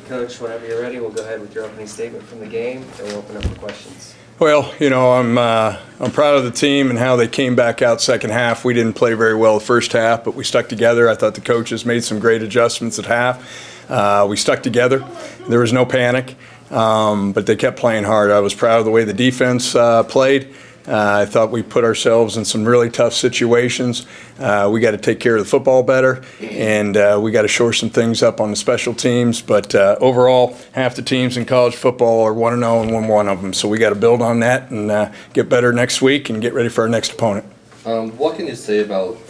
Coach, whenever you're ready, we'll go ahead with your opening statement from the game, and we'll open up for questions. Well, I'm proud of the team and how they came back out second half. We didn't play very well the first half, but we stuck together. I thought the coaches made some great adjustments at half. We stuck together. There was no panic, but they kept playing hard. I was proud of the way the defense played. I thought we put ourselves in some really tough situations. We got to take care of the football better, and we got to shore some things up on the special teams. But overall, half the teams in college football are 1-0 and won one of them. So we got to build on that and get better next week and get ready for our next opponent. What can you say about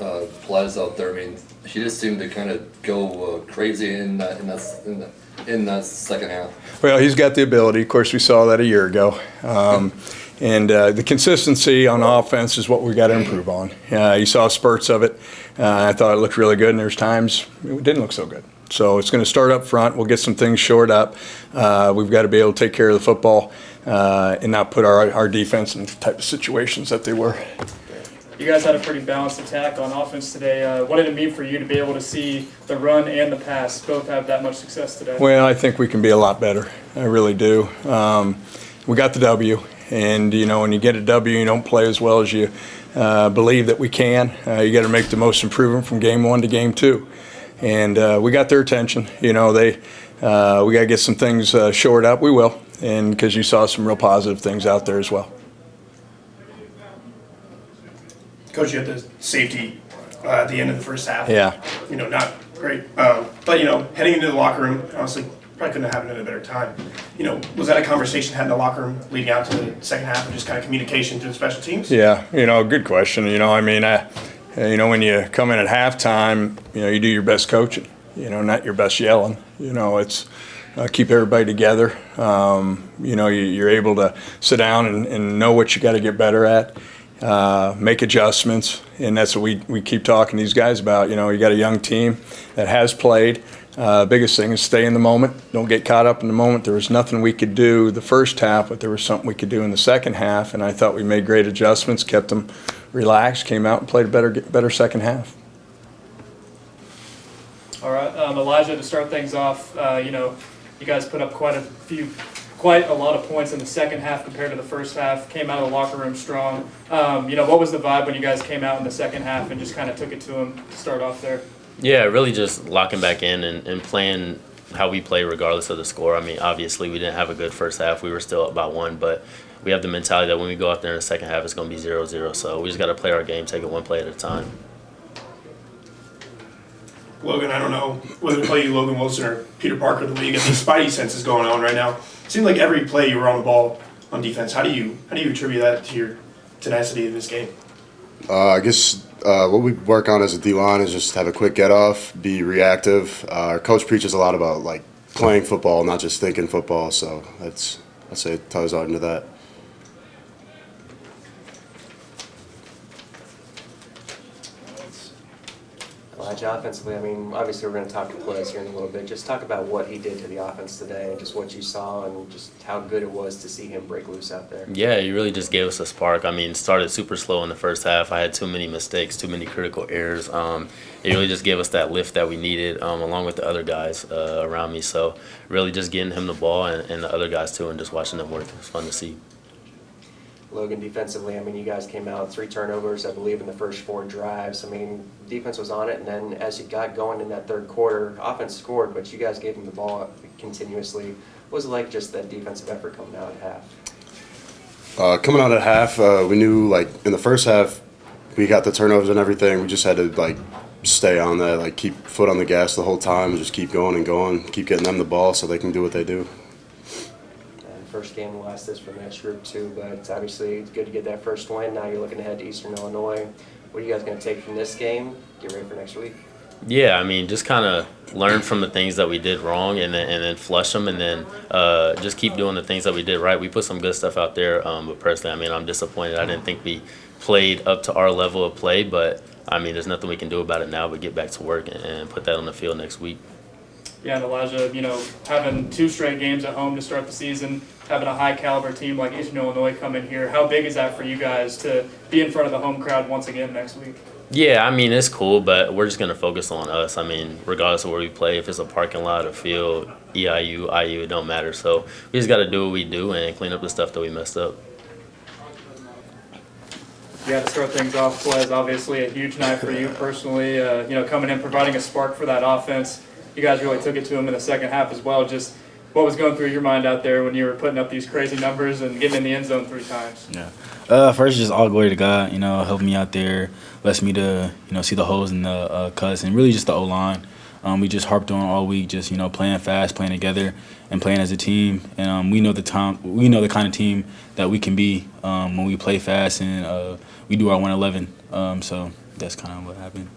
Ples out there? I mean, he just seemed to kind of go crazy in that second half. Well, he's got the ability. Of course, we saw that a year ago. And the consistency on offense is what we got to improve on. You saw spurts of it. I thought it looked really good, and there's times it didn't look so good. So it's going to start up front. We'll get some things shored up. We've got to be able to take care of the football and not put our defense in the type of situations that they were. You guys had a pretty balanced attack on offense today. What did it mean for you to be able to see the run and the pass both have that much success today? Well, I think we can be a lot better. I really do. We got the W. And, when you get a W, you don't play as well as you believe that we can. You got to make the most improvement from game 1 to game 2. And we got their attention. We got to get some things shored up. We will. And because you saw some real positive things out there as well. Coach, you had the safety at the end of the first half. Yeah. Not great. But, heading into the locker room, honestly, probably couldn't have happened at a better time. Was that a conversation had in the locker room leading out to the second half and just kind of communication through the special teams? Yeah, good question. when you come in at halftime, you do your best coaching, not your best yelling. It's keep everybody together. You're able to sit down and know what you got to get better at, make adjustments, and that's what we keep talking to these guys about. You got a young team that has played. Biggest thing is stay in the moment. Don't get caught up in the moment. There was nothing we could do the first half, but there was something we could do in the second half, and I thought we made great adjustments, kept them relaxed, came out and played a better second half. All right, Elijah, to start things off, you guys put up quite a lot of points in the second half compared to the first half, came out of the locker room strong. What was the vibe when you guys came out in the second half and just kind of took it to them to start off there? Yeah, really just locking back in and playing how we play regardless of the score. I mean, obviously we didn't have a good first half. We were still up by 1, but we have the mentality that when we go out there in the second half, it's going to be 0-0. So we just got to play our game, take it one play at a time. Logan, I don't know whether to play you Logan Wilson or Peter Parker of the league. I think Spidey sense is going on right now. It seemed like every play you were on the ball on defense. How do you attribute that to your tenacity in this game? I guess what we work on as a D-line is just have a quick get-off, be reactive. Our coach preaches a lot about, playing football, not just thinking football, so I'd say it ties out into that. Elijah, offensively, obviously we're going to talk to Ples here in a little bit. Just talk about what he did to the offense today and just what you saw and just how good it was to see him break loose out there. Yeah, he really just gave us a spark. Started super slow in the first half. I had too many mistakes, too many critical errors. It really just gave us that lift that we needed along with the other guys around me. So really just getting him the ball and the other guys too and just watching them work. It was fun to see. Logan, defensively, you guys came out 3 turnovers, I believe, in the first 4 drives. Defense was on it, and then as you got going in that third quarter, offense scored, but you guys gave them the ball continuously. What was it like, just that defensive effort coming out at half? Coming out at half, we knew, in the first half, we got the turnovers and everything. We just had to, stay on that, keep foot on the gas the whole time and just keep going and going, keep getting them the ball so they can do what they do. First game will last this for the next group too, but obviously it's good to get that first win. Now you're looking ahead to Eastern Illinois. What are you guys going to take from this game? Get ready for next week. Yeah, just kind of learn from the things that we did wrong and then flush them and then just keep doing the things that we did right. We put some good stuff out there, but personally, I'm disappointed. I didn't think we played up to our level of play, but there's nothing we can do about it now but get back to work and put that on the field next week. Yeah, and Elijah, having 2 straight games at home to start the season, having a high caliber team like Eastern Illinois come in here, how big is that for you guys to be in front of the home crowd once again next week? Yeah, I mean, it's cool, but we're just going to focus on us. I mean, regardless of where we play, if it's a parking lot, a field, EIU, IU, it don't matter. So we just got to do what we do and clean up the stuff that we messed up. Yeah, to start things off, Plez, obviously a huge night for you personally, coming in, providing a spark for that offense. You guys really took it to them in the second half as well. Just what was going through your mind out there when you were putting up these crazy numbers and getting in the end zone 3 times? Yeah. First, just all glory to God, helping me out there, blessed me to, see the holes in the cuts, and really just the O-line. We just harped on all week, just, playing fast, playing together, and playing as a team. And we know the kind of team that we can be when we play fast and we do our 111. So that's kind of what happened.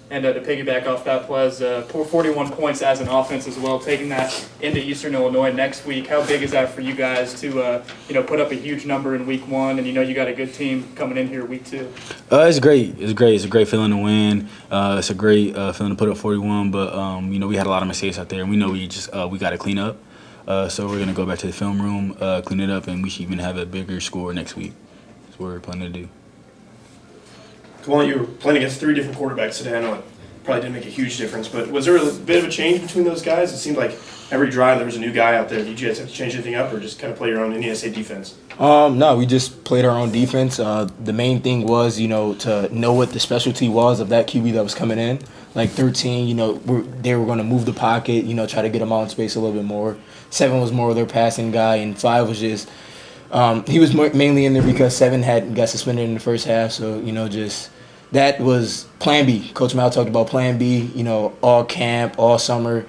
And to piggyback off that, Plez, 41 points as an offense as well, taking that into Eastern Illinois next week. How big is that for you guys to, put up a huge number in week 1, and you got a good team coming in here week 2? It's great. It's great. It's a great feeling to win. It's a great feeling to put up 41. But we had a lot of mistakes out there, and we know we got to clean up. So we're gonna go back to the film room, clean it up, and we should even have a bigger score next week. That's what we're planning to do. Come on, you were playing against 3 different quarterbacks today. I know it probably didn't make a huge difference, but was there a bit of a change between those guys? It seemed like every drive there was a new guy out there. Did you guys have to change anything up, or just kind of play your own NESA defense? No, we just played our own defense. The main thing was, to know what the specialty was of that QB that was coming in. Like 13, they were going to move the pocket, try to get them out in space a little bit more. 7 was more of their passing guy, and 5 was just he was mainly in there because 7 got suspended in the first half. So that was Plan B. Coach Mal talked about Plan B. All camp, all summer.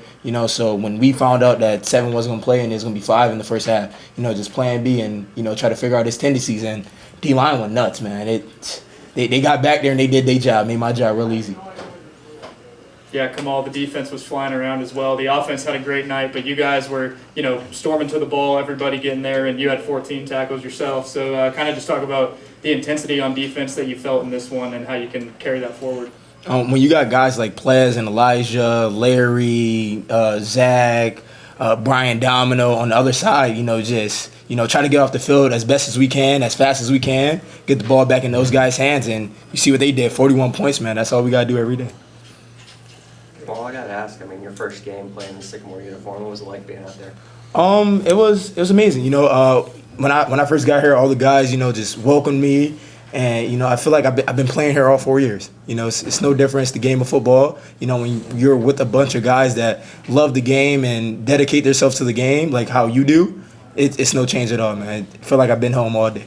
So when we found out that 7 wasn't going to play and there's going to be 5 in the first half, just Plan B and try to figure out his tendencies. And D-line went nuts, man. They got back there and they did their job, made my job real easy. Yeah, Kamal, the defense was flying around as well. The offense had a great night, but you guys were, storming to the ball, everybody getting there, and you had 14 tackles yourself. So kind of just talk about the intensity on defense that you felt in this one and how you can carry that forward. When you got guys like Plez and Elijah, Larry, Zach, Brian Domino on the other side, try to get off the field as best as we can, as fast as we can, get the ball back in those guys' hands, and you see what they did, 41 points, man. That's all we got to do every day. Well, I gotta ask, your first game playing the Sycamore uniform, what was it like being out there? It was amazing. When I first got here, all the guys, just welcomed me, and I feel like I've been playing here all 4 years. It's no different. It's the game of football. When you're with a bunch of guys that love the game and dedicate themselves to the game, like how you do, it's no change at all, man. I feel like I've been home all day.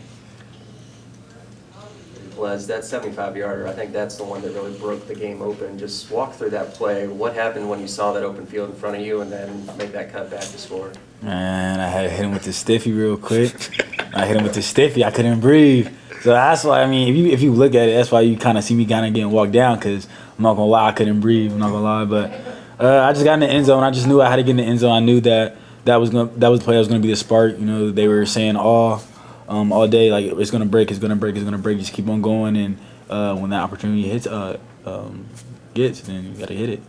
Was that 75-yarder, I think that's the one that really broke the game open. Just walk through that play. What happened when you saw that open field in front of you and then make that cut back to score? Man, I had to hit him with the stiffy real quick. I hit him with the stiffy. I couldn't breathe. So that's why, if you look at it, that's why you kind of see me kind of getting walked down, because I'm not going to lie, I couldn't breathe. I'm not going to lie. But I just got in the end zone. I just knew I had to get in the end zone. I knew that was the play that was going to be the spark. They were saying all day, like, it's going to break, it's going to break, it's going to break. Just keep on going. And when that opportunity gets, then you got to hit it.